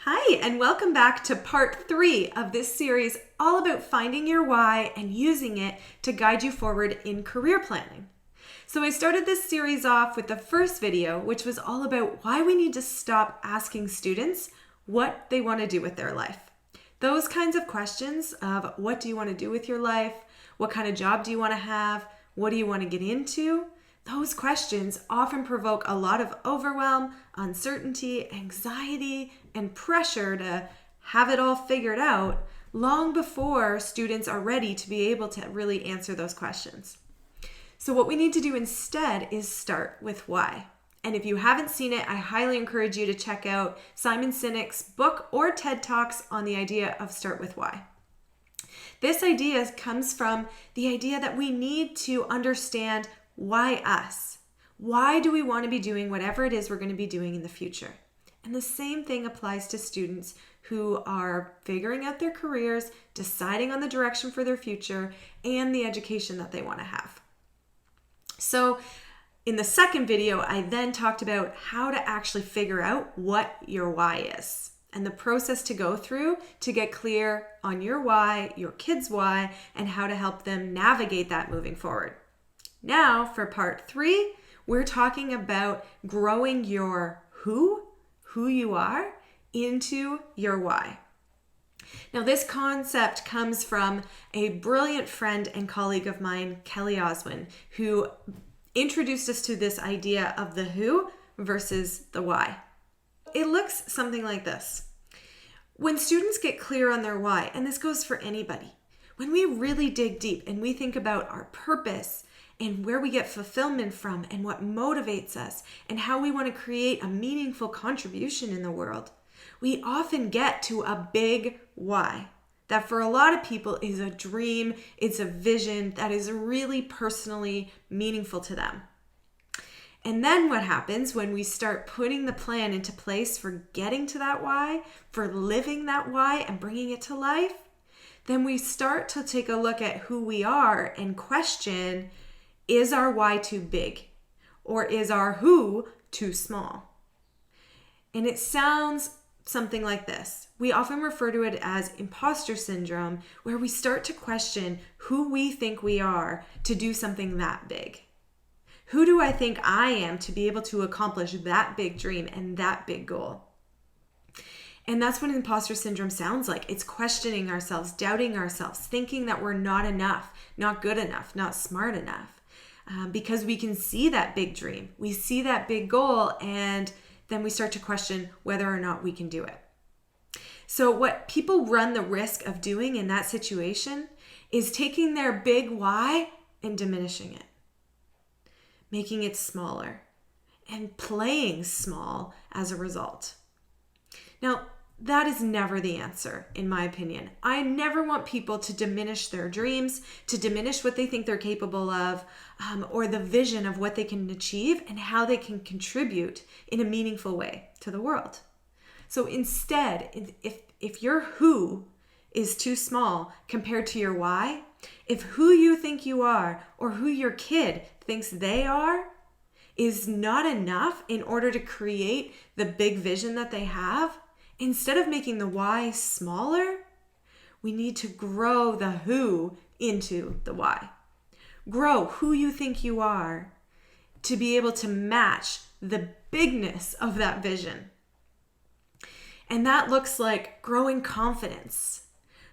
Hi, and welcome back to part 3 of this series all about finding your why and using it to guide you forward in career planning. So I started this series off with the first video, which was all about why we need to stop asking students what they want to do with their life. Those kinds of questions of what do you want to do with your life? What kind of job do you want to have? What do you want to get into? Those questions often provoke a lot of overwhelm, uncertainty, anxiety, and pressure to have it all figured out long before students are ready to be able to really answer those questions. So what we need to do instead is start with why. And if you haven't seen it, I highly encourage you to check out Simon Sinek's book or TED Talks on the idea of start with why. This idea comes from the idea that we need to understand why us? Why do we want to be doing whatever it is we're going to be doing in the future? And the same thing applies to students who are figuring out their careers, deciding on the direction for their future, and the education that they want to have. So in the second video, I then talked about how to actually figure out what your why is and the process to go through to get clear on your why, your kids' why, and how to help them navigate that moving forward. Now, for part 3, we're talking about growing your who you are, into your why. Now, this concept comes from a brilliant friend and colleague of mine, Kelly Oswin, who introduced us to this idea of the who versus the why. It looks something like this. When students get clear on their why, and this goes for anybody, when we really dig deep and we think about our purpose and where we get fulfillment from and what motivates us and how we want to create a meaningful contribution in the world, we often get to a big why. That for a lot of people is a dream, it's a vision that is really personally meaningful to them. And then what happens when we start putting the plan into place for getting to that why, for living that why and bringing it to life, then we start to take a look at who we are and question, is our why too big? Or is our who too small? And it sounds something like this. We often refer to it as imposter syndrome, where we start to question who we think we are to do something that big. Who do I think I am to be able to accomplish that big dream and that big goal? And that's what imposter syndrome sounds like. It's questioning ourselves, doubting ourselves, thinking that we're not enough, not good enough, not smart enough. Because we can see that big dream, we see that big goal, and then we start to question whether or not we can do it. So what people run the risk of doing in that situation is taking their big why and diminishing it, making it smaller, and playing small as a result. Now, that is never the answer, in my opinion. I never want people to diminish their dreams, to diminish what they think they're capable of, or the vision of what they can achieve and how they can contribute in a meaningful way to the world. So instead, if your who is too small compared to your why, if who you think you are or who your kid thinks they are is not enough in order to create the big vision that they have, instead of making the why smaller, we need to grow the who into the why. Grow who you think you are to be able to match the bigness of that vision. And that looks like growing confidence,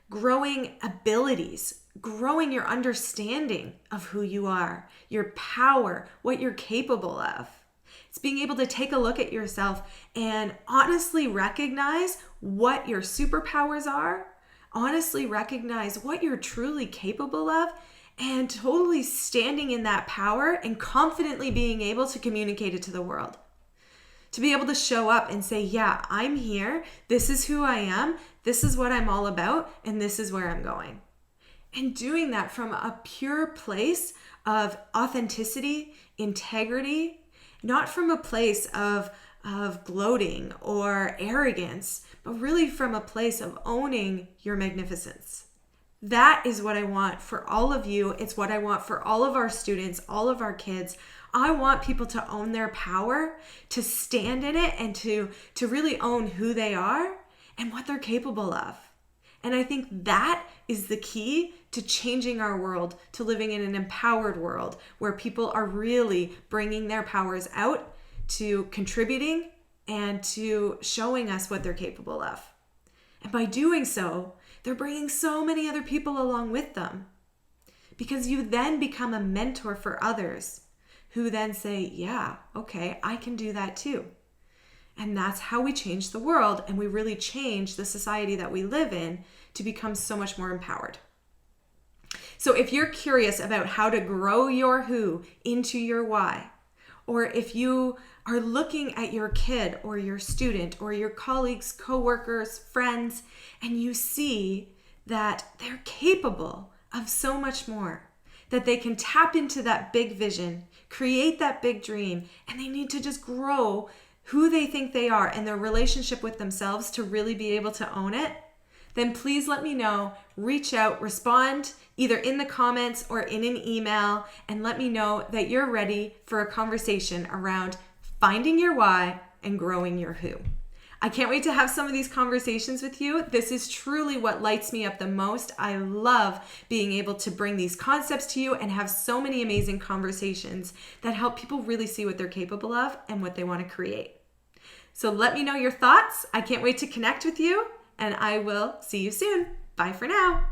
growing abilities, growing your understanding of who you are, your power, what you're capable of. It's being able to take a look at yourself and honestly recognize what your superpowers are, honestly recognize what you're truly capable of, and totally standing in that power and confidently being able to communicate it to the world. To be able to show up and say, yeah, I'm here, this is who I am, this is what I'm all about, and this is where I'm going. And doing that from a pure place of authenticity, integrity, not from a place of gloating or arrogance, but really from a place of owning your magnificence. That is what I want for all of you. It's what I want for all of our students, all of our kids. I want people to own their power, to stand in it, and to really own who they are, and what they're capable of. And I think that is the key to changing our world, to living in an empowered world where people are really bringing their powers out, to contributing and to showing us what they're capable of. And by doing so, they're bringing so many other people along with them, because you then become a mentor for others who then say, yeah, okay, I can do that too. And that's how we change the world, and we really change the society that we live in to become so much more empowered. So if you're curious about how to grow your who into your why, or if you are looking at your kid or your student or your colleagues, coworkers, friends, and you see that they're capable of so much more, that they can tap into that big vision, create that big dream, and they need to just grow who they think they are and their relationship with themselves to really be able to own it, then please let me know. Reach out, respond either in the comments or in an email, and let me know that you're ready for a conversation around finding your why and growing your who. I can't wait to have some of these conversations with you. This is truly what lights me up the most. I love being able to bring these concepts to you and have so many amazing conversations that help people really see what they're capable of and what they want to create. So let me know your thoughts. I can't wait to connect with you, and I will see you soon. Bye for now.